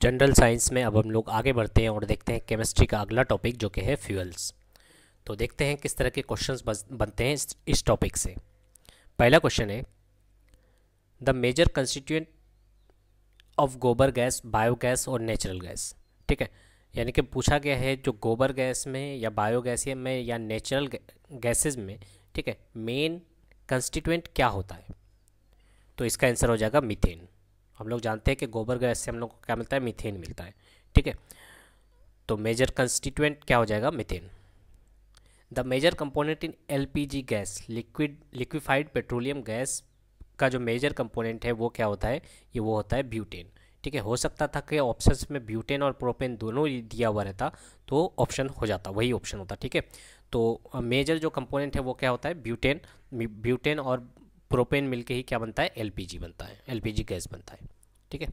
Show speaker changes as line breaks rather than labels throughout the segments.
General science में अब हम लोग आगे बढ़ते हैं और देखते हैं केमिस्ट्री का अगला टॉपिक जो कि है फ्यूल्स। तो देखते हैं किस तरह के क्वेश्चंस बनते हैं इस टॉपिक से। पहला क्वेश्चन है, द मेजर कंस्टिट्यूएंट ऑफ गोबर गैस, बायोगैस और नेचुरल गैस। ठीक है, यानी कि पूछा गया है जो गोबर गैस में या बायोगैस में या नेचुरल गैसेस में, ठीक है, मेन कंस्टिट्यूएंट क्या होता है। तो इसका आंसर हो जाएगा मीथेन। हम लोग जानते हैं कि गोबर गैस से हम लोग को क्या मिलता है, मीथेन मिलता है। ठीक है, तो मेजर कंस्टिट्यूएंट क्या हो जाएगा, methane. The major component in LPG gas, liquefied petroleum gas का जो मेजर कंपोनेंट है वो क्या होता है, ये वो होता है ब्यूटेन। ठीक है, हो सकता था कि ऑप्शंस में ब्यूटेन और प्रोपेन दोनों ही दिया हुआ रहता तो ऑप्शन हो जाता, वही ऑप्शन होता। ठीक है, तो मेजर जो कंपोनेंट है वो क्या होता है, ब्यूटेन। ब्यूटेन और प्रोपेन मिलके ही क्या बनता है, एलपीजी बनता है, एलपीजी गैस बनता है। ठीक है,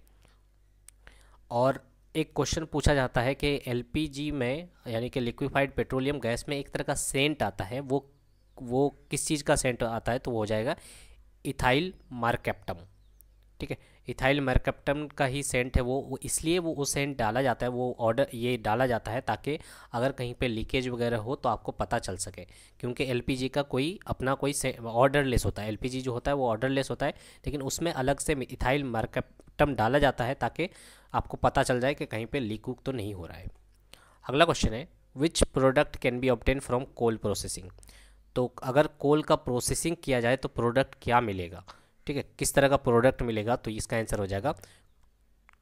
और एक क्वेश्चन पूछा जाता है कि एलपीजी में यानी कि लिक्विफाइड पेट्रोलियम गैस में एक तरह का सेंट आता है, वो किस चीज़ का सेंट आता है, तो वो हो जाएगा इथाइल मार्केप्टम। ठीक है, इथाइल मार्केप्टम का ही सेंट है वो इसलिए वो सेंट डाला जाता है, वो ऑर्डर ये डाला जाता है ताकि अगर कहीं पे लीकेज वगैरह हो तो आपको पता चल सके। क्योंकि एलपीजी का कोई अपना कोई ऑर्डरलेस होता है, एलपीजी जो होता है वो ऑर्डरलेस होता है, लेकिन उसमें अलग से इथाइल मार्केप्टम डाला जाता है ताकि आपको पता चल जाए कि कहीं पे लीक वूक तो नहीं हो रहा है। अगला क्वेश्चन है, which product can be obtain from coal processing. तो अगर कोल का प्रोसेसिंग किया जाए तो प्रोडक्ट क्या मिलेगा। ठीक है, किस तरह का प्रोडक्ट मिलेगा, तो इसका आंसर हो जाएगा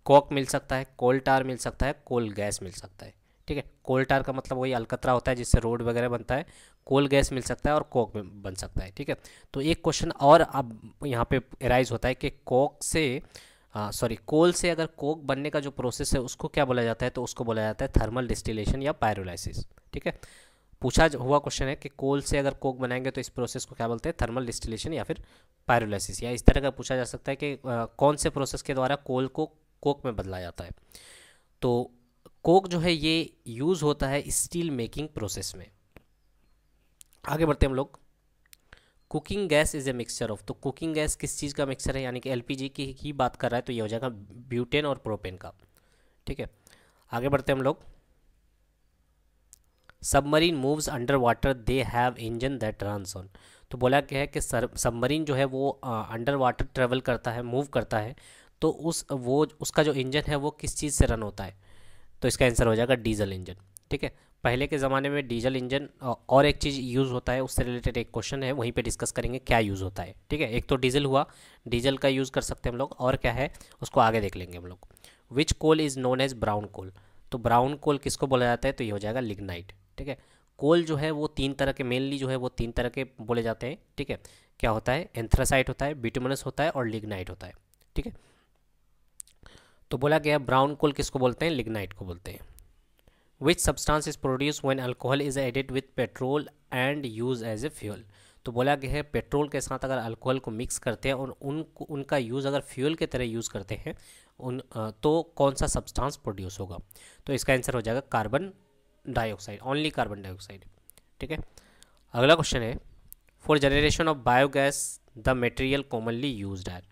कोक मिल सकता है, कोल टार मिल सकता है, कोल गैस मिल सकता है। ठीक है, कोल टार का मतलब वही अलकतरा होता है जिससे रोड वगैरह बनता है, कोल गैस मिल सकता है और कोक बन सकता है। ठीक है, तो एक क्वेश्चन और अब यहाँ पे एराइज होता है कि कोक से कोल से अगर कोक बनने का जो प्रोसेस है उसको क्या बोला जाता है, तो उसको बोला जाता है थर्मल डिस्टिलेशन या पायरोलाइसिस। ठीक है, पूछा हुआ क्वेश्चन है कि कोल से अगर कोक बनाएंगे तो इस प्रोसेस को क्या बोलते हैं, थर्मल डिस्टिलेशन या फिर पायरोलाइसिस। या इस तरह का पूछा जा सकता है कि कौन से प्रोसेस के द्वारा कोल को कोक में बदला जाता है। तो कोक जो है ये यूज़ होता है स्टील मेकिंग प्रोसेस में। आगे बढ़ते हैं हम लोग। Cooking gas is a mixture of, तो कुकिंग गैस किस चीज़ का मिक्सचर है, यानी कि एलपीजी की ही बात कर रहा है, तो ये हो जाएगा ब्यूटेन और प्रोपेन का। ठीक है, आगे बढ़ते हैं हम लोग। Submarine moves under water, they have engine that runs on. तो बोला क्या है कि सबमरीन जो है वो अंडर वाटर ट्रेवल करता है, मूव करता है, तो उसका जो इंजन है वो किस चीज़ से रन होता है, तो इसका आंसर हो जाएगा डीजल इंजन। ठीक है, पहले के ज़माने में डीजल इंजन और एक चीज़ यूज़ होता है, उससे रिलेटेड एक क्वेश्चन है, वहीं पे डिस्कस करेंगे क्या यूज़ होता है। ठीक है, एक तो डीजल हुआ, डीजल का यूज़ कर सकते हैं हम लोग, और क्या है उसको आगे देख लेंगे हम लोग। Which coal is known as brown coal, तो ब्राउन कोल किसको बोला जाता है, तो ये हो जाएगा लिग्नाइट। ठीक है, कोल जो है वो तीन तरह के, मेनली जो है वो तीन तरह के बोले जाते हैं। ठीक है, क्या होता है, एंथ्रासाइट होता है, बिटुमिनस होता है और लिग्नाइट होता है। ठीक है, तो बोला गया ब्राउन कोल किसको बोलते हैं, लिग्नाइट को बोलते हैं। Which substance is produce when alcohol is added with petrol and use as a fuel. तो बोला गया है पेट्रोल के साथ अगर अल्कोहल को मिक्स करते हैं और उनका यूज़ अगर फ्यूल की तरह यूज़ करते हैं तो कौन सा सब्सटेंस प्रोड्यूस होगा, तो इसका आंसर हो जाएगा carbon dioxide, only carbon dioxide. ठीक है, अगला क्वेश्चन है, for generation of biogas the material commonly used है।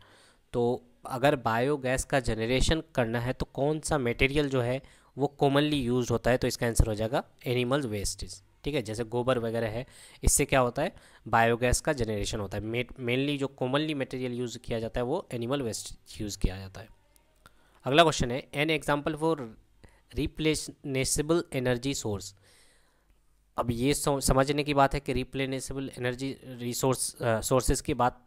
तो अगर बायोगैस का जनरेशन करना है तो कौन सा मटेरियल जो है वो कॉमनली यूज होता है, तो इसका आंसर हो जाएगा एनिमल वेस्टेज। ठीक है, जैसे गोबर वगैरह है, इससे क्या होता है, बायोगैस का जनरेशन होता है। मेनली जो कॉमनली मटेरियल यूज़ किया जाता है वो एनिमल वेस्ट यूज़ किया जाता है। अगला क्वेश्चन है, an example for replenishable energy source. अब ये समझने की बात है कि रिप्लेसनेबल एनर्जी सोर्सेज की बात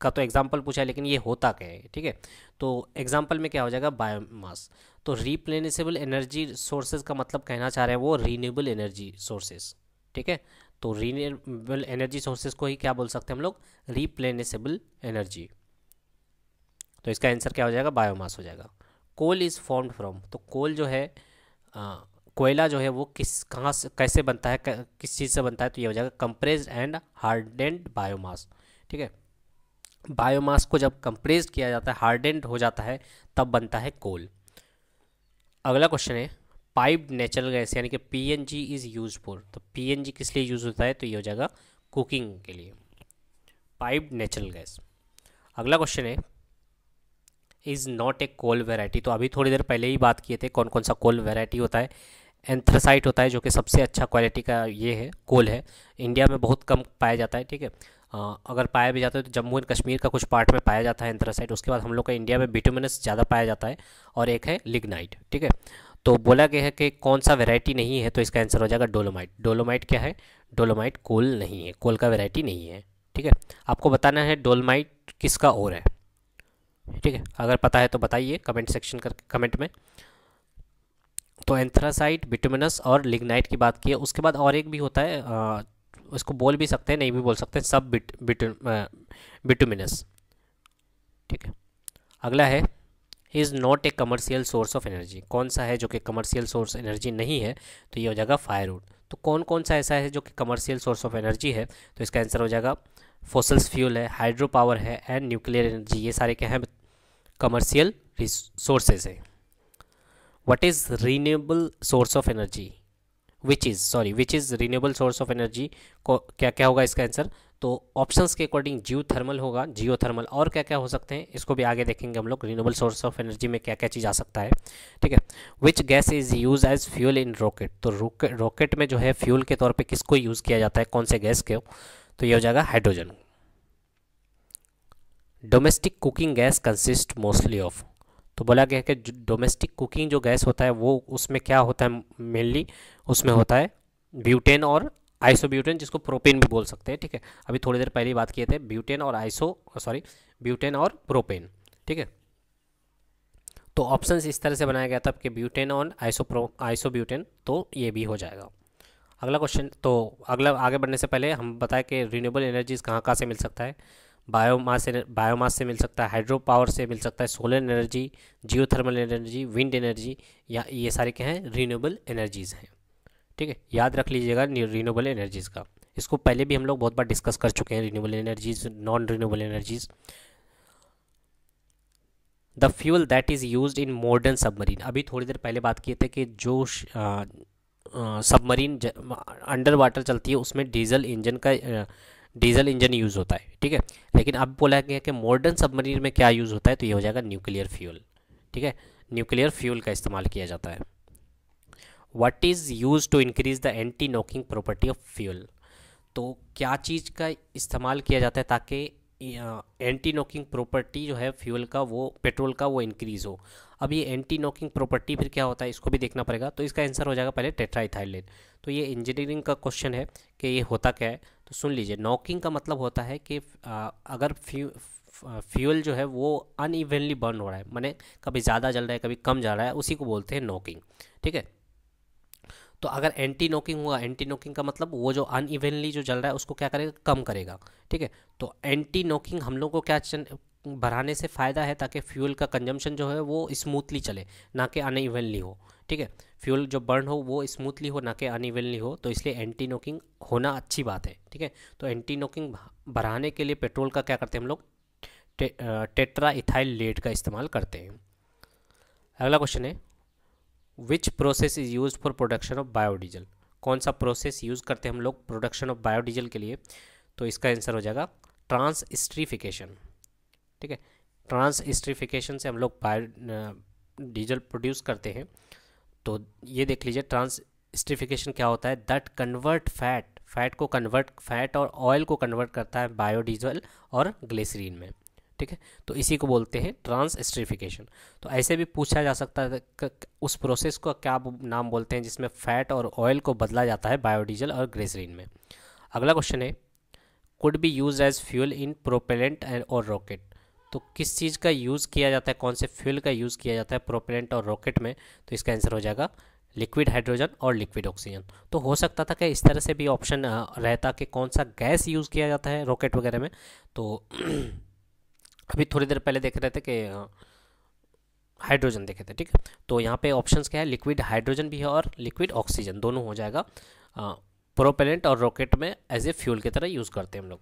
का तो एग्जाम्पल पूछा है, लेकिन ये होता क्या है। ठीक है, तो एग्जाम्पल में क्या हो जाएगा, बायोमास। तो रिप्लेनेसेबल एनर्जी सोर्सेज का मतलब कहना चाह रहे हैं वो रीन्यूएबल एनर्जी सोर्सेज। ठीक है, तो रीन्यूएबल एनर्जी सोर्सेज को ही क्या बोल सकते हैं हम लोग, रिप्लेनेसेबल एनर्जी। तो इसका आंसर क्या हो जाएगा, बायोमास हो जाएगा। कोल इज़ फॉर्म्ड फ्रॉम, तो कोल जो है कोयला जो है वो कहाँ से कैसे बनता है, किस चीज़ से बनता है, तो ये हो जाएगा कंप्रेस्ड एंड हार्डेंड बायोमास। ठीक है, बायोमास को जब कंप्रेस्ड किया जाता है, हार्डेंड हो जाता है, तब बनता है कोल। अगला क्वेश्चन है, पाइप्ड नेचुरल गैस यानी कि पीएनजी इज़ यूज फॉर, तो पीएनजी किस लिए यूज होता है, तो ये हो जाएगा कुकिंग के लिए, पाइप्ड नेचुरल गैस। अगला क्वेश्चन है, is not a coal variety. तो अभी थोड़ी देर पहले ही बात किए थे कौन कौन सा कोल वेराइटी होता है। एंथ्रासाइट होता है जो कि सबसे अच्छा क्वालिटी का ये है कोल है, इंडिया में बहुत कम पाया जाता है, ठीक है। अगर पाया भी जाता है तो जम्मू एंड कश्मीर का कुछ पार्ट में पाया जाता है एंथ्रासाइट। उसके बाद हम लोग का इंडिया में बिटुमिनस ज़्यादा पाया जाता है, और एक है लिग्नाइट, ठीक है। तो बोला गया है कि कौन सा वेराइटी नहीं है, तो इसका आंसर हो जाएगा डोलोमाइट। डोलोमाइट क्या है? डोलोमाइट कोल नहीं है, कोल का वेराइटी नहीं है, ठीक है। आपको बताना है डोलोमाइट किसका और है, ठीक है। अगर पता है तो बताइए कमेंट सेक्शन करके, कमेंट में। तो एंथ्रासाइट, बिटुमिनस और लिग्नाइट की बात की है। उसके बाद और एक भी होता है, उसको बोल भी सकते हैं, नहीं भी बोल सकते हैं, सब बिटुमिनस, ठीक है। अगला है is not A commercial source of energy. कौन सा है जो कि कमर्शियल सोर्स एनर्जी नहीं है? तो ये हो जाएगा फायरवुड। तो कौन कौन सा ऐसा है जो कि कमर्शियल सोर्स ऑफ एनर्जी है? तो इसका आंसर हो जाएगा फॉसल्स फ्यूल है, हाइड्रो पावर है एंड न्यूक्लियर एनर्जी। ये सारे क्या हैं? कमर्शियल सोर्सेज है। What is renewable source of energy? Which is renewable source of energy को क्या क्या होगा इसका आंसर? तो ऑप्शंस के अकॉर्डिंग जियोथर्मल होगा, जियोथर्मल, और क्या क्या हो सकते हैं इसको भी आगे देखेंगे हम लोग। रीन्यूएबल सोर्स ऑफ एनर्जी में क्या क्या चीज़ आ सकता है, ठीक है। Which gas is use as fuel in rocket? तो रॉकेट में जो है फ्यूल के तौर पे किसको यूज़ किया जाता है, कौन से गैस के? तो ये हो जाएगा hydrogen. Domestic cooking gas consist mostly of. तो बोला गया है कि डोमेस्टिक कुकिंग जो गैस होता है वो उसमें क्या होता है मेनली? उसमें होता है ब्यूटेन और आइसोब्यूटेन, जिसको प्रोपेन भी बोल सकते हैं, ठीक है। अभी थोड़ी देर पहले ही बात किए थे ब्यूटेन और ब्यूटेन और प्रोपेन, ठीक है। तो ऑप्शन इस तरह से बनाया गया था कि ब्यूटेन और आइसोब्यूटेन, तो ये भी हो जाएगा। अगला क्वेश्चन, तो अगला आगे बढ़ने से पहले हम बताएं कि रिन्यूएबल एनर्जीज कहाँ कहाँ से मिल सकता है। बायोमास से मिल सकता है, हाइड्रो पावर से मिल सकता है, solar energy, geothermal energy, wind energy, या ये सारे क्या हैं? रिन्यूएबल एनर्जीज़ हैं, ठीक है। याद रख लीजिएगा रिन्यूएबल एनर्जीज़ का। इसको पहले भी हम लोग बहुत बार डिस्कस कर चुके हैं, renewable energies, non renewable energies. The fuel that is used in modern submarine. अभी थोड़ी देर पहले बात किए थे कि जो सबमरीन अंडर वाटर चलती है उसमें डीजल इंजन यूज़ होता है, ठीक है। लेकिन अब बोला गया कि मॉडर्न सबमरीन में क्या यूज़ होता है? तो ये हो जाएगा न्यूक्लियर फ्यूल, ठीक है। न्यूक्लियर फ्यूल का इस्तेमाल किया जाता है। What is use to increase the anti knocking property of fuel? तो क्या चीज़ का इस्तेमाल किया जाता है ताकि एंटी नॉकिंग प्रॉपर्टी जो है फ्यूल का, वो पेट्रोल का, वो इंक्रीज़ हो? अब ये एंटी नॉकिंग प्रॉपर्टी फिर क्या होता है इसको भी देखना पड़ेगा। तो इसका आंसर हो जाएगा पहले टेट्राइथाइलेट। तो ये इंजीनियरिंग का क्वेश्चन है कि ये होता क्या है। तो सुन लीजिए, नॉकिंग का मतलब होता है कि अगर फ्यूल जो है वो अनइवनली बर्न हो रहा है, माने कभी ज़्यादा जल रहा है कभी कम जा रहा है, उसी को बोलते हैं नॉकिंग, ठीक है। तो अगर एंटी नॉकिंग हुआ, एंटी नॉकिंग का मतलब वो जो अनइवनली जो जल रहा है उसको क्या करेगा? कम करेगा, ठीक है। तो एंटी नॉकिंग हम लोग को क्या बढ़ाने से फ़ायदा है ताकि फ्यूल का कंजम्पशन जो है वो स्मूथली चले, ना कि अनइवनली हो, ठीक है। फ्यूल जो बर्न हो वो स्मूथली हो, ना कि अनइवनली हो। तो इसलिए एंटी नॉकिंग होना अच्छी बात है, ठीक है। तो एंटी नॉकिंग बढ़ाने के लिए पेट्रोल का क्या करते हैं हम लोग? टेट्रा इथाइल लेड का इस्तेमाल करते हैं। अगला क्वेश्चन है which process is use for production of biodiesel? कौन सा प्रोसेस यूज़ करते हैं हम लोग प्रोडक्शन ऑफ बायोडीजल के लिए? तो इसका आंसर हो जाएगा ट्रांसस्ट्रीफिकेशन, ठीक है। ट्रांसस्ट्रीफिकेशन से हम लोग बायो डीजल प्रोड्यूस करते हैं। तो ये देख लीजिए ट्रांसस्ट्रीफिकेशन क्या होता है? दैट कन्वर्ट फैट और ऑयल को कन्वर्ट करता है बायोडीजल और ग्लिसरीन में, ठीक है। तो इसी को बोलते हैं ट्रांसस्ट्रीफिकेशन। तो ऐसे भी पूछा जा सकता है उस प्रोसेस को क्या नाम बोलते हैं जिसमें फैट और ऑयल को बदला जाता है बायोडीजल और ग्लिसरीन में। अगला क्वेश्चन है could be use as fuel in propellant और रॉकेट। तो किस चीज़ का यूज़ किया जाता है, कौन से फ्यूल का यूज़ किया जाता है प्रोपेलेंट और रॉकेट में? तो इसका आंसर हो जाएगा लिक्विड हाइड्रोजन और लिक्विड ऑक्सीजन। तो हो सकता था कि इस तरह से भी ऑप्शन रहता कि कौन सा गैस यूज़ किया जाता है रॉकेट वगैरह में। तो अभी थोड़ी देर पहले देख रहे थे कि हाइड्रोजन देखे थे, ठीक है। तो यहाँ पे ऑप्शंस क्या है? लिक्विड हाइड्रोजन भी है और लिक्विड ऑक्सीजन, दोनों हो जाएगा। प्रोपेलेंट और रॉकेट में एज ए फ्यूल की तरह यूज़ करते हैं हम लोग।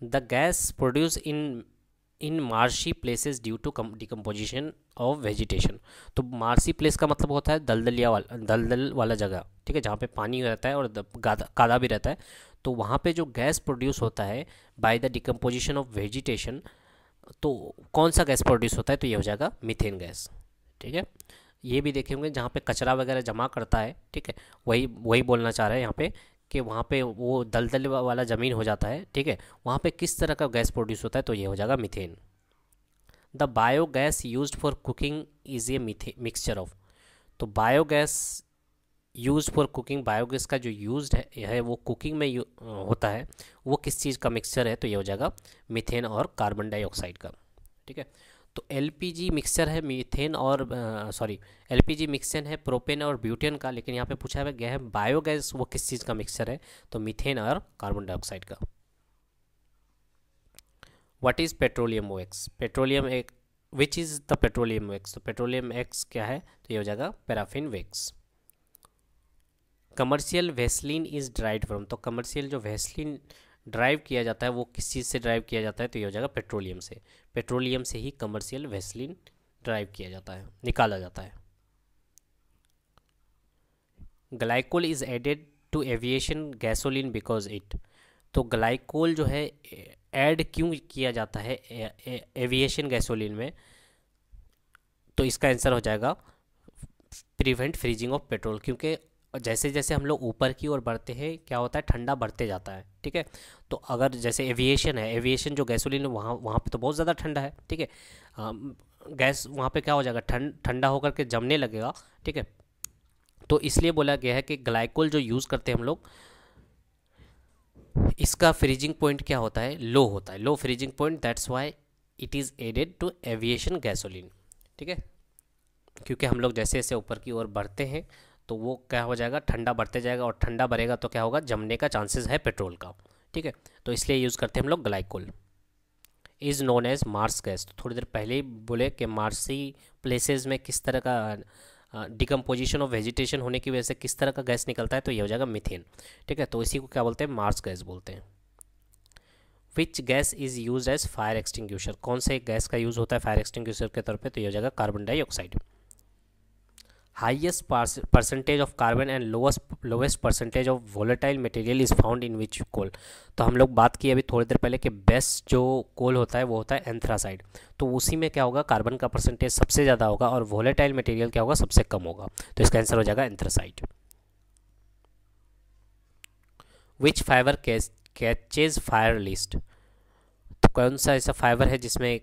The gas produce in marshy places due to decomposition of vegetation. तो मार्शी प्लेस का मतलब होता है दलदल वाला जगह, ठीक है, जहाँ पे पानी रहता है और कादा भी रहता है। तो वहाँ पे जो गैस प्रोड्यूस होता है by the decomposition of vegetation, तो कौन सा गैस प्रोड्यूस होता है, तो ये हो जाएगा मीथेन गैस। ठीक है, ये भी देखे होंगे जहाँ पे कचरा वगैरह जमा करता है, ठीक है, वही वही बोलना चाह रहे हैं यहाँ पे कि वहाँ पे वो दलदल वाला ज़मीन हो जाता है, ठीक है, वहाँ पे किस तरह का गैस प्रोड्यूस होता है, तो ये हो जाएगा methane. The biogas used for cooking is a mixture of, तो biogas use for cooking, biogas का जो यूज है वो कुकिंग में होता है, वो किस चीज़ का मिक्सचर है, तो ये हो जाएगा मीथेन और कार्बन डाइऑक्साइड का। ठीक है, तो एलपीजी मिक्सचर है मीथेन और सॉरी, एलपीजी मिक्सचर है प्रोपेन और ब्यूटेन का, लेकिन यहाँ पे पूछा गया है बायोगैस वो किस चीज़ का मिक्सचर है, तो मीथेन और कार्बन डाइऑक्साइड का। What is petroleum wax, petroleum एक which is the petroleum wax, तो पेट्रोलियम वैक्स क्या है, तो ये हो जाएगा paraffin wax. Commercial vaseline is drive from, तो कमर्शियल जो वेस्लिन ड्राइव किया जाता है वो किस चीज़ से ड्राइव किया जाता है, तो ये हो जाएगा पेट्रोलियम से, पेट्रोलियम से ही कमर्शियल वेस्लिन ड्राइव किया जाता है, निकाला जाता है। Glycol is added to aviation gasoline because it, तो ग्लाइकोल जो है ऐड क्यों किया जाता है एविएशन गैसोलिन में, तो इसका आंसर हो जाएगा प्रिवेंट फ्रीजिंग ऑफ पेट्रोल, क्योंकि जैसे जैसे हम लोग ऊपर की ओर बढ़ते हैं क्या होता है, ठंडा बढ़ते जाता है। ठीक है, तो अगर जैसे एविएशन है, एविएशन जो गैसोलीन है वहाँ वहाँ पे तो बहुत ज़्यादा ठंडा है। ठीक है, गैस वहाँ पे क्या हो जाएगा, ठंडा होकर के जमने लगेगा। ठीक है, तो इसलिए बोला गया है कि ग्लाइकोल जो यूज़ करते हैं हम लोग, इसका फ्रीजिंग पॉइंट क्या होता है, लो होता है, low freezing point, that's why it is added to aviation gasoline. ठीक है, क्योंकि हम लोग जैसे जैसे ऊपर की ओर बढ़ते हैं तो वो क्या हो जाएगा, ठंडा बढ़ते जाएगा, और ठंडा बढ़ेगा तो क्या होगा, जमने का चांसेस है पेट्रोल का। ठीक है, तो इसलिए यूज़ करते हैं हम लोग glycol. Is known as marsh gas, तो थोड़ी देर पहले ही बोले कि मार्सी प्लेसेस में किस तरह का डिकम्पोजिशन ऑफ वेजिटेशन होने की वजह से किस तरह का गैस निकलता है, तो ये हो जाएगा मीथेन। ठीक है, तो इसी को क्या बोलते हैं, मार्स गैस बोलते हैं। Which gas is use as fire extinguisher, कौन से गैस का यूज़ होता है फायर एक्सटिंग्यूशर के तौर पे, तो ये हो जाएगा carbon dioxide. Highest percentage of carbon and lowest percentage of volatile material is found in which coal, तो हम लोग बात की अभी थोड़ी देर पहले कि बेस्ट जो कोल होता है वो होता है एंथ्रासाइड, तो उसी में क्या होगा, कार्बन का परसेंटेज सबसे ज़्यादा होगा और वोलेटाइल मटेरियल क्या होगा, सबसे कम होगा, तो इसका आंसर हो जाएगा एंथ्रासाइड। विच फाइबर कैचेज फायर लिस्ट, तो कौन सा ऐसा फाइबर है जिसमें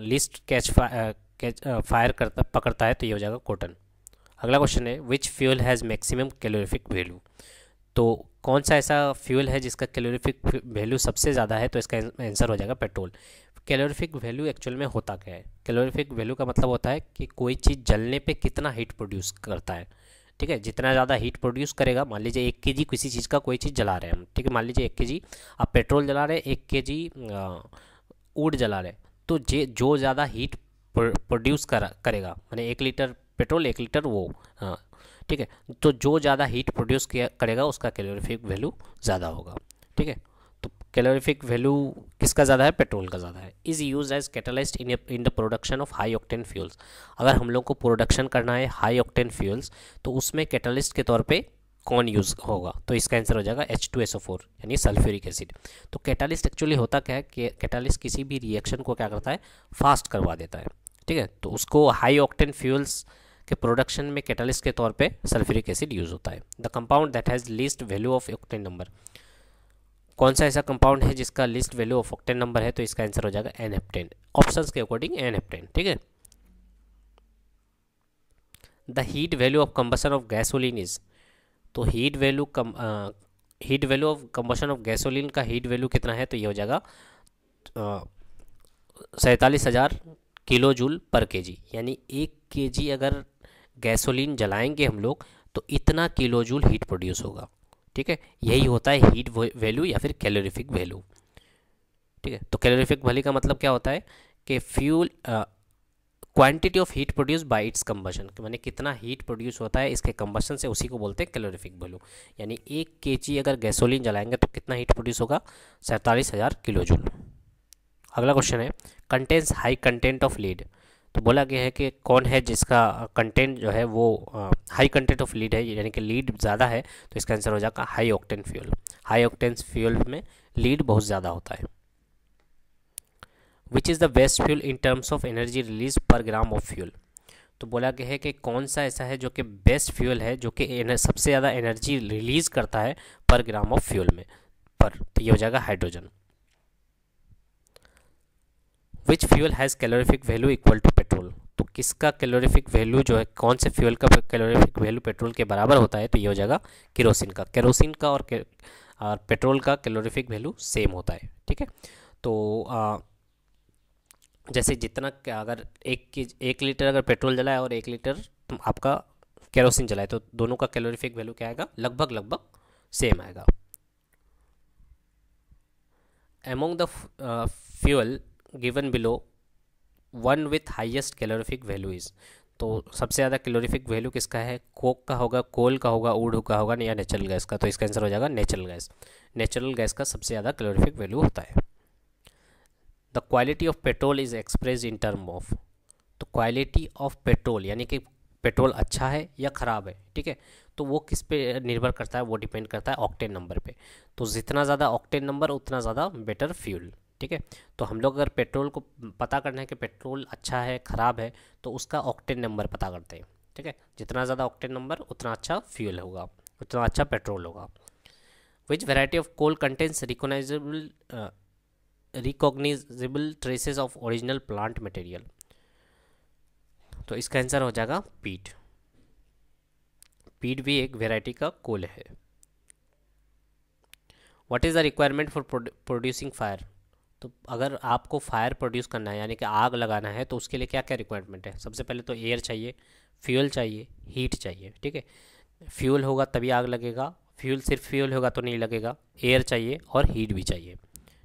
लिस्ट फायर करता पकड़ता है, तो ये हो जाएगा कॉटन। अगला क्वेश्चन है which fuel has maximum calorific value, तो कौन सा ऐसा फ्यूल है जिसका कैलोरीफिक वैल्यू सबसे ज़्यादा है, तो इसका आंसर हो जाएगा पेट्रोल। कैलोरीफिक वैल्यू एक्चुअल में होता क्या है, कैलोरीफिक वैल्यू का मतलब होता है कि कोई चीज़ जलने पे कितना हीट प्रोड्यूस करता है। ठीक है, जितना ज़्यादा हीट प्रोड्यूस करेगा, मान लीजिए 1 kg किसी चीज़ का कोई चीज़ जला रहे हैं हम, ठीक है, मान लीजिए 1 kg आप पेट्रोल जला रहे हैं, 1 kg ऊड जला रहे हैं, तो जो ज़्यादा हीट प्रोड्यूस करेगा, माने 1 लीटर पेट्रोल 1 लीटर वो, हाँ ठीक है, तो जो ज़्यादा हीट प्रोड्यूस करेगा उसका कैलोरीफिक वैल्यू ज़्यादा होगा। ठीक है, तो कैलोरीफिक वैल्यू किसका ज़्यादा है, पेट्रोल का ज़्यादा है। Is use as catalyst in the production of high octane fuels, अगर हम लोग को प्रोडक्शन करना है हाई ऑक्टेन फ्यूल्स तो उसमें कैटलिस्ट के तौर पे कौन यूज़ होगा, तो इसका आंसर हो जाएगा H2SO4 यानी सल्फ्यूरिक एसिड। तो कैटालिस्ट एक्चुअली होता क्या है कि कैटालिस्ट किसी भी रिएक्शन को क्या करता है, फास्ट करवा देता है। ठीक है, तो उसको हाई ऑक्टेन फ्यूल्स के प्रोडक्शन में कैटालिस्ट के तौर पे सल्फ्यूरिक एसिड यूज़ होता है। The compound that has least value of octane number, कौन सा ऐसा कंपाउंड है जिसका least value of octane number है, तो इसका आंसर हो जाएगा N-हेप्टेन, ऑप्शंस के अकॉर्डिंग N-हेप्टेन। ठीक है, the heat value of combustion of gasoline is, तो heat value of combustion of gasoline का हीट वैल्यू कितना है, तो ये हो जाएगा 47,000 किलो जूल पर केजी, यानी 1 kg अगर गैसोलीन जलाएंगे हम लोग तो इतना किलो जूल हीट प्रोड्यूस होगा। ठीक है, यही होता है हीट वैल्यू या फिर कैलोरीफिक वैल्यू। ठीक है, तो कैलोरीफिक वैल्यू का मतलब क्या होता है कि fuel quantity of heat produce by it's combustion, माने कितना हीट प्रोड्यूस होता है इसके कंबशन से, उसी को बोलते हैं कैलोरीफिक वैल्यू। यानी 1 kg अगर गैसोलीन जलाएंगे तो कितना हीट प्रोड्यूस होगा, 47,000 किलो जूल। अगला क्वेश्चन है contains high content of lead, तो बोला गया है कि कौन है जिसका कंटेंट जो है वो हाई कंटेंट ऑफ लीड है, यानी कि लीड ज़्यादा है, तो इसका आंसर हो जाएगा high octane fuel. High octane fuel में लीड बहुत ज़्यादा होता है। विच is the best fuel in terms of energy release पर ग्राम ऑफ फ्यूल। तो बोला गया है कि कौन सा ऐसा है जो कि बेस्ट फ्यूल है, जो कि सबसे ज़्यादा एनर्जी रिलीज करता है पर ग्राम ऑफ फ्यूल में पर, तो ये हो जाएगा hydrogen. Which fuel has calorific value equal to petrol. तो किसका कैलोरीफिक वैल्यू जो है, कौन से फ्यूल का कैलोरीफिक वैल्यू पेट्रोल के बराबर होता है, तो ये हो जाएगा केरोसिन का। केरोसिन का और पेट्रोल का कैलोरीफिक वैल्यू सेम होता है, ठीक है। तो जैसे जितना अगर 1 लीटर अगर पेट्रोल जलाए और 1 लीटर आपका केरोसिन जलाए, तो दोनों का कैलोरीफिक वैल्यू क्या आएगा, लगभग लगभग सेम आएगा। Among the fuel given below one with highest calorific value is. तो सबसे ज़्यादा कैलोरीफिक वैल्यू किसका है, कोक का होगा, कोल का होगा, वुड का होगा या नेचुरल गैस का। तो इसका आंसर हो जाएगा नेचुरल गैस। नेचुरल गैस का सबसे ज़्यादा कैलोरीफिक वैल्यू होता है। The quality of petrol is express in term of. तो क्वालिटी ऑफ पेट्रोल यानी कि पेट्रोल अच्छा है या ख़राब है, ठीक है, तो वो किस पे निर्भर करता है, वो डिपेंड करता है ऑक्टेन नंबर पे। तो जितना ज़्यादा ऑक्टेन नंबर उतना ज़्यादा बेटर फ्यूल, ठीक है। तो हम लोग अगर पेट्रोल को पता करना है कि पेट्रोल अच्छा है ख़राब है, तो उसका ऑक्टेन नंबर पता करते हैं, ठीक है। जितना ज़्यादा ऑक्टेन नंबर उतना अच्छा फ्यूल होगा, उतना अच्छा पेट्रोल होगा। Which variety of coal contains recognisable traces of original plant material. तो इसका आंसर हो जाएगा पीट। पीट भी एक वेराइटी का कोल है। What is the requirement for producing fire. तो अगर आपको फायर प्रोड्यूस करना है यानी कि आग लगाना है, तो उसके लिए क्या क्या रिक्वायरमेंट है। सबसे पहले तो एयर चाहिए, फ्यूल चाहिए, हीट चाहिए, ठीक है। फ्यूल होगा तभी आग लगेगा, फ्यूल सिर्फ फ्यूल होगा तो नहीं लगेगा, एयर चाहिए और हीट भी चाहिए,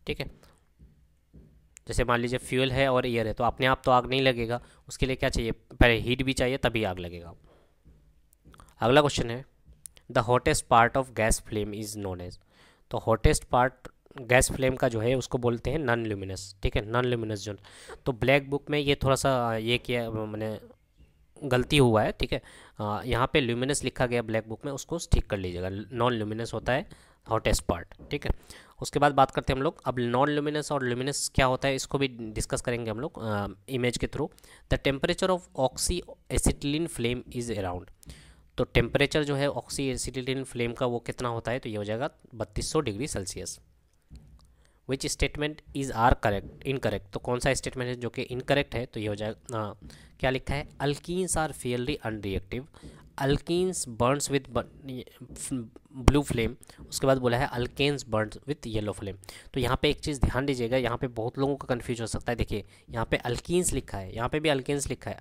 ठीक है। जैसे मान लीजिए फ्यूल है और एयर है, तो अपने आप तो आग नहीं लगेगा, उसके लिए क्या चाहिए, पहले हीट भी चाहिए तभी आग लगेगा। अगला क्वेश्चन है the hottest part of gas flame is known as. तो हॉटेस्ट पार्ट गैस फ्लेम का जो है उसको बोलते हैं नॉन ल्यूमिनस, ठीक है, नॉन ल्यूमिनस जोन। तो ब्लैक बुक में ये थोड़ा सा ये किया मैंने गलती हुआ है, ठीक है। यहाँ पे ल्यूमिनस लिखा गया ब्लैक बुक में, उसको ठीक कर लीजिएगा, नॉन ल्यूमिनस होता है हॉटेस्ट पार्ट, ठीक है। उसके बाद बात करते हैं हम लोग अब नॉन ल्यूमिनस और ल्यूमिनस क्या होता है, इसको भी डिस्कस करेंगे हम लोग इमेज के through. The temperature of oxy acetylene flame is around. तो टेम्परेचर जो है ऑक्सी एसिटिलीन फ्लेम का वो कितना होता है, तो ये हो जाएगा 3200 degree Celsius. Which statement is are correct incorrect. तो कौन सा स्टेटमेंट है जो कि इनकरेक्ट है, तो ये हो जाएगा क्या लिखा है, alkenes are fairly unreactive, alkenes burns with blue flame. उसके बाद बोला है alkanes burns with yellow flame. तो यहाँ पे एक चीज़ ध्यान दीजिएगा, यहाँ पे बहुत लोगों का कन्फ्यूज हो सकता है। देखिए यहाँ पे अल्कीन्स लिखा है, यहाँ पे भी अल्केन्स लिखा है,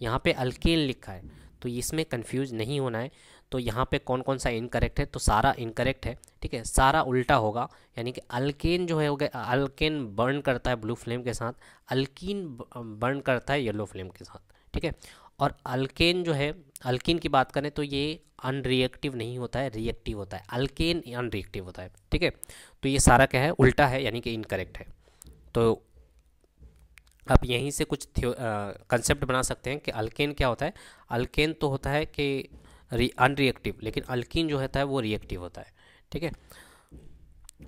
यहाँ पे अल्केन लिखा है, तो इसमें कन्फ्यूज नहीं होना है। तो यहाँ पे कौन कौन सा इनकरेक्ट है, तो सारा इनकरेक्ट है, ठीक है, सारा उल्टा होगा। यानी कि अल्केन जो है हो गया, अल्केन बर्न करता है ब्लू फ्लेम के साथ, अल्कीन बर्न करता है येलो फ्लेम के साथ, ठीक है। और अल्केन जो है, अल्कीन की बात करें तो ये अनरिएक्टिव नहीं होता है, रिएक्टिव होता है, अल्केन अनरिएक्टिव होता है, ठीक है। तो ये सारा क्या है, उल्टा है, यानी कि इनकरेक्ट है। तो आप यहीं से कुछ कंसेप्ट बना सकते हैं कि अल्केन क्या होता है। अल्केन तो होता है कि अनरिएक्टिव, लेकिन अल्कीन जो होता है वो रिएक्टिव होता है, ठीक है।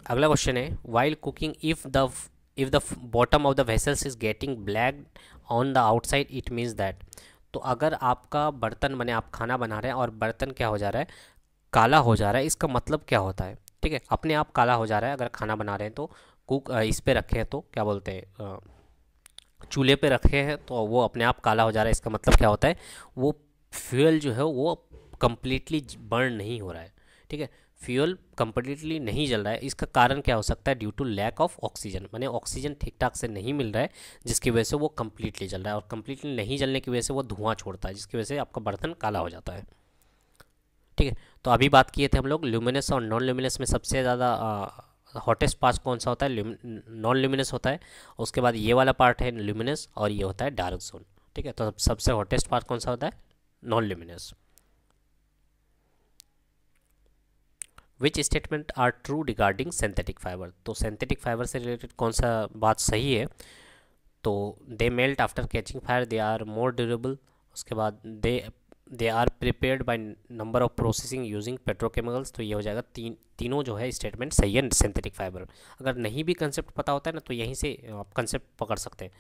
अगला क्वेश्चन है while cooking if the bottom of the vessels is getting black on the outside it means that. तो अगर आपका बर्तन बने, आप खाना बना रहे हैं और बर्तन क्या हो जा रहा है, काला हो जा रहा है, इसका मतलब क्या होता है, ठीक है, अपने आप काला हो जा रहा है। अगर खाना बना रहे हैं तो इस पे रखे हैं तो क्या बोलते हैं, चूल्हे पे रखे हैं तो वो अपने आप काला हो जा रहा है, इसका मतलब क्या होता है, वो फ्यूल जो है वो कंप्लीटली बर्न नहीं हो रहा है, ठीक है, फ्यूल कंप्लीटली नहीं जल रहा है। इसका कारण क्या हो सकता है, due to lack of oxygen, माने ऑक्सीजन ठीक ठाक से नहीं मिल रहा है, जिसकी वजह से वो कंप्लीटली जल रहा है, और कंप्लीटली नहीं जलने की वजह से वो धुआं छोड़ता है, जिसकी वजह से आपका बर्तन काला हो जाता है, ठीक है। तो अभी बात किए थे हम लोग ल्यूमिनस और नॉन ल्यूमिनस में सबसे ज़्यादा हॉटेस्ट पार्ट कौन सा होता है, नॉन ल्यूमिनस होता है। उसके बाद ये वाला पार्ट है ल्यूमिनस और ये होता है डार्क जोन, ठीक है। तो सबसे हॉटेस्ट पार्ट कौन सा होता है, non luminous. Which statement are true regarding synthetic fibre. तो सिंथेटिक फाइबर से रिलेटेड कौन सा बात सही है, तो they melt after catching fire, they are more durable. उसके बाद they they are prepared by number of processing using petrochemicals. तो ये हो जाएगा तीनों जो है स्टेटमेंट सही है सिंथेटिक फाइबर। अगर नहीं भी कंसेप्ट पता होता है ना, तो यहीं से आप कंसेप्ट पकड़ सकते हैं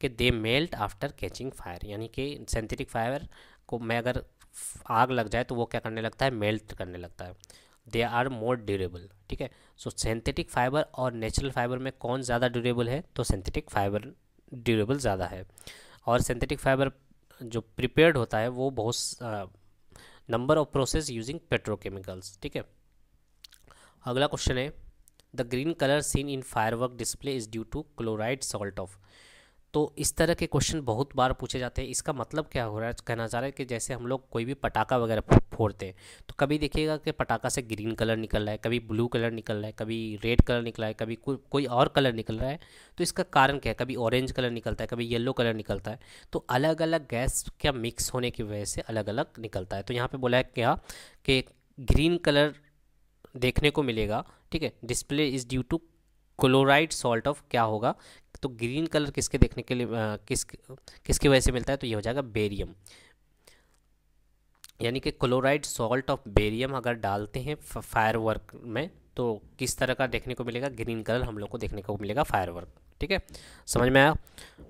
कि दे मेल्ट आफ्टर कैचिंग फायर, यानी कि सिंथेटिक फाइबर को में अगर आग लग जाए तो वो क्या करने लगता है, मेल्ट करने लगता है। दे आर मोर ड्यूरेबल, ठीक है। सो सिंथेटिक फाइबर और नेचुरल फाइबर में कौन ज़्यादा ड्यूरेबल है, तो सिंथेटिक फाइबर ड्यूरेबल ज़्यादा है। और सिंथेटिक फाइबर जो प्रिपेयर्ड होता है वो बहुत number of process using petrochemicals, ठीक है। अगला क्वेश्चन है the green colour seen in firework display is due to chloride salt of. तो इस तरह के क्वेश्चन बहुत बार पूछे जाते हैं। इसका मतलब क्या हो रहा है, कहना चाह रहा है कि जैसे हम लोग कोई भी पटाखा वगैरह फोड़ते हैं तो कभी देखिएगा कि पटाखा से ग्रीन कलर निकल रहा है, कभी ब्लू कलर निकल रहा है, कभी रेड कलर निकला है, कभी कोई और कलर निकल रहा है। तो इसका कारण क्या है, कभी ऑरेंज कलर निकलता है, कभी येलो कलर निकलता है। तो अलग अलग गैस क्या मिक्स होने की वजह से अलग अलग निकलता है। तो यहाँ पर बोला है क्या कि ग्रीन कलर देखने को मिलेगा, ठीक है। Display is due to chloride salt of क्या होगा, तो ग्रीन कलर किसके देखने के लिए किसकी वजह से मिलता है, तो ये हो जाएगा बेरियम। यानी कि क्लोराइड सॉल्ट ऑफ बेरियम अगर डालते हैं फायरवर्क में तो किस तरह का देखने को मिलेगा, ग्रीन कलर हम लोग को देखने को मिलेगा फायरवर्क, ठीक है। समझ में आया।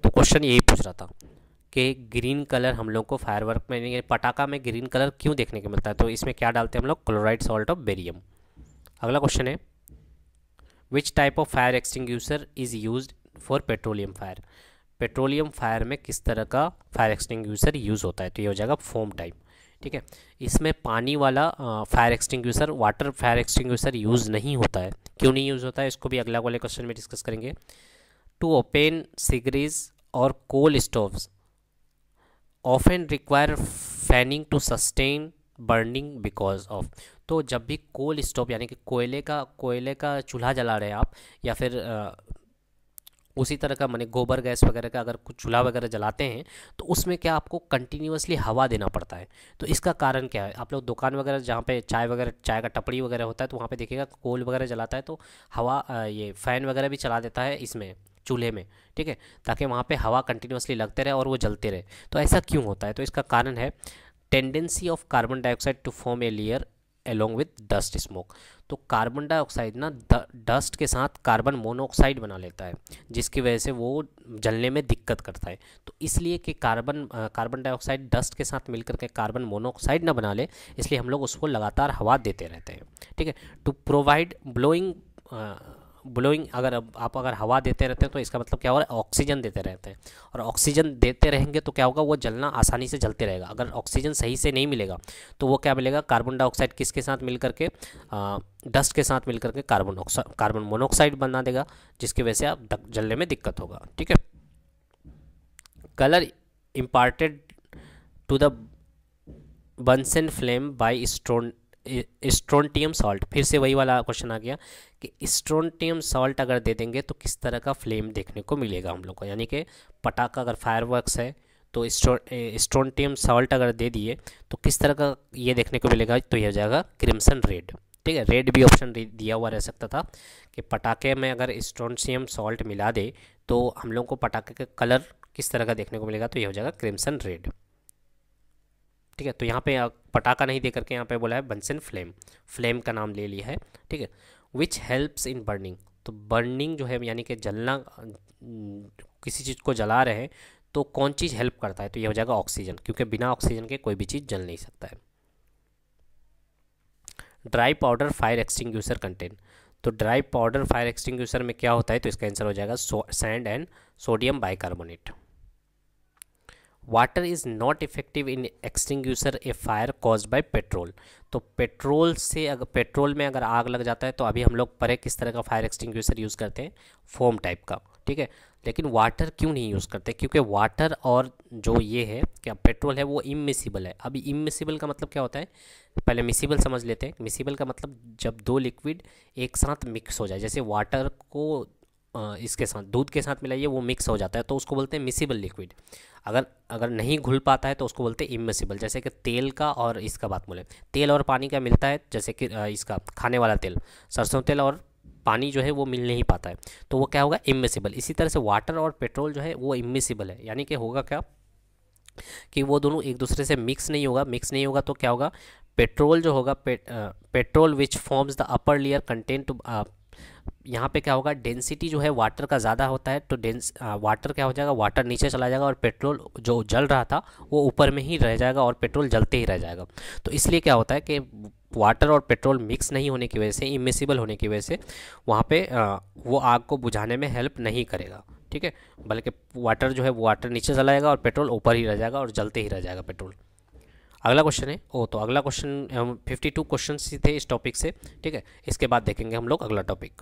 तो क्वेश्चन यही पूछ रहा था कि ग्रीन कलर हम लोग को फायरवर्क में, पटाखा में ग्रीन कलर क्यों देखने को मिलता है, तो इसमें क्या डालते हैं हम लोग, क्लोराइड सॉल्ट ऑफ बेरियम। अगला क्वेश्चन है which type of fire extinguisher is use for petroleum fire. Petroleum fire में किस तरह का फायर एक्सटिंग्यूशर यूज़ होता है, तो ये हो जाएगा फोम टाइप, ठीक है। इसमें पानी वाला fire extinguisher, water fire extinguisher use नहीं होता है। क्यों नहीं यूज़ होता है, इसको भी अगला वाले क्वेश्चन में डिस्कस करेंगे। टू ओपन सिगरीज और coal stoves often require fanning to sustain burning because of. तो जब भी कोल स्टोव यानी कि कोयले का चूल्हा जला रहे हैं आप, या फिर उसी तरह का माने गोबर गैस वगैरह का अगर कुछ चूल्हा वगैरह जलाते हैं तो उसमें क्या आपको कंटिन्यूअसली हवा देना पड़ता है। तो इसका कारण क्या है, आप लोग दुकान वगैरह जहाँ पे चाय का टपड़ी वगैरह होता है तो वहाँ पे देखिएगा कोल वगैरह जलाता है तो हवा ये फ़ैन वगैरह भी चला देता है इसमें चूल्हे में, ठीक है, ताकि वहाँ पे हवा कंटिन्यूअसली लगते रहे और वो जलते रहे। तो ऐसा क्यों होता है, तो इसका कारण है tendency of carbon dioxide to form a layer along with dust smoke. तो कार्बन डाइऑक्साइड ना डस्ट के साथ कार्बन मोनोऑक्साइड बना लेता है, जिसकी वजह से वो जलने में दिक्कत करता है। तो इसलिए कि कार्बन डाइऑक्साइड डस्ट के साथ मिलकर के कार्बन मोनोऑक्साइड ना बना ले, इसलिए हम लोग उसको लगातार हवा देते रहते हैं, ठीक है। टू प्रोवाइड ब्लोइंग अगर हवा देते रहते हैं तो इसका मतलब क्या हो रहा है, ऑक्सीजन देते रहते हैं, और ऑक्सीजन देते रहेंगे तो क्या होगा, वो जलना आसानी से जलते रहेगा। अगर ऑक्सीजन सही से नहीं मिलेगा तो वो क्या मिलेगा, कार्बन डाइऑक्साइड किसके साथ मिल करके, डस्ट के साथ मिल करके कार्बन मोनोऑक्साइड बना देगा, जिसकी वजह से आप जलने में दिक्कत होगा, ठीक है। Colour imparted to the Bunsen flame by strontium salt. फिर से वही वाला क्वेश्चन आ गया कि स्ट्रोंटियम सॉल्ट अगर दे देंगे तो किस तरह का फ्लेम देखने को मिलेगा हम लोग को। यानी कि पटाखा अगर फायरवर्क्स है तो स्ट्रोंटियम सॉल्ट अगर दे दिए तो किस तरह का ये देखने को मिलेगा, तो ये हो जाएगा क्रिम्सन रेड, ठीक है। रेड भी ऑप्शन दिया हुआ रह सकता था कि पटाखे में अगर स्ट्रोंटियम सॉल्ट मिला दे तो हम लोग को पटाखे का कलर किस तरह का देखने को मिलेगा, तो ये हो जाएगा क्रिम्सन रेड, ठीक है। तो यहाँ पे पटाखा नहीं दे करके यहाँ पे बोला है बंसन फ्लेम का नाम ले लिया है, ठीक है। Which helps in burning. तो बर्निंग जो है यानी कि जलना, किसी चीज़ को जला रहे हैं तो कौन चीज़ हेल्प करता है, तो ये हो जाएगा ऑक्सीजन, क्योंकि बिना ऑक्सीजन के कोई भी चीज़ जल नहीं सकता है। Dry powder fire extinguisher contain. तो ड्राई पाउडर फायर एक्सटिंग्यूशर में क्या होता है, तो इसका आंसर हो जाएगा sand and sodium bicarbonate. Water is not effective in extinguisher A fire caused by petrol. तो पेट्रोल में अगर आग लग जाता है तो अभी हम लोग परे किस तरह का फायर एक्सटिंग्यूशर यूज़ करते हैं, फोम टाइप का, ठीक है। लेकिन वाटर क्यों नहीं यूज़ करते, क्योंकि वाटर और जो ये है क्या पेट्रोल है वो इमिसिबल है। अभी इमिसिबल का मतलब क्या होता है, पहले मिसिबल समझ लेते हैं। मिसिबल का मतलब जब दो लिक्विड एक साथ मिक्स हो जाए, जैसे वाटर को इसके साथ दूध के साथ मिलाइए वो मिक्स हो जाता है तो उसको बोलते हैं मिसिबल लिक्विड। अगर नहीं घुल पाता है तो उसको बोलते हैं इमिसिबल। जैसे कि तेल का और इसका बात बोले, तेल और पानी का मिलता है, जैसे कि इसका खाने वाला तेल, सरसों तेल और पानी जो है वो मिल नहीं पाता है तो वो क्या होगा, इमिसिबल। इसी तरह से वाटर और पेट्रोल जो है वो इमिसिबल है, यानी कि होगा क्या कि वो दोनों एक दूसरे से मिक्स नहीं होगा। मिक्स नहीं होगा तो क्या होगा, पेट्रोल जो होगा, petrol which forms the upper layer content, यहाँ पे क्या होगा, डेंसिटी जो है वाटर का ज़्यादा होता है, तो वाटर क्या हो जाएगा, वाटर नीचे चला जाएगा और पेट्रोल जो जल रहा था वो ऊपर में ही रह जाएगा और पेट्रोल जलते ही रह जाएगा। तो इसलिए क्या होता है कि वाटर और पेट्रोल मिक्स नहीं होने की वजह से, इमिसिबल होने की वजह से वहाँ पे वो आग को बुझाने में हेल्प नहीं करेगा। ठीक है, बल्कि वाटर जो है वो वाटर नीचे चला जाएगा और पेट्रोल ऊपर ही रह जाएगा और जलते ही रह जाएगा पेट्रोल। अगला क्वेश्चन है, तो अगला क्वेश्चन, 52 क्वेश्चन ही थे इस टॉपिक से। ठीक है, इसके बाद देखेंगे हम लोग अगला टॉपिक।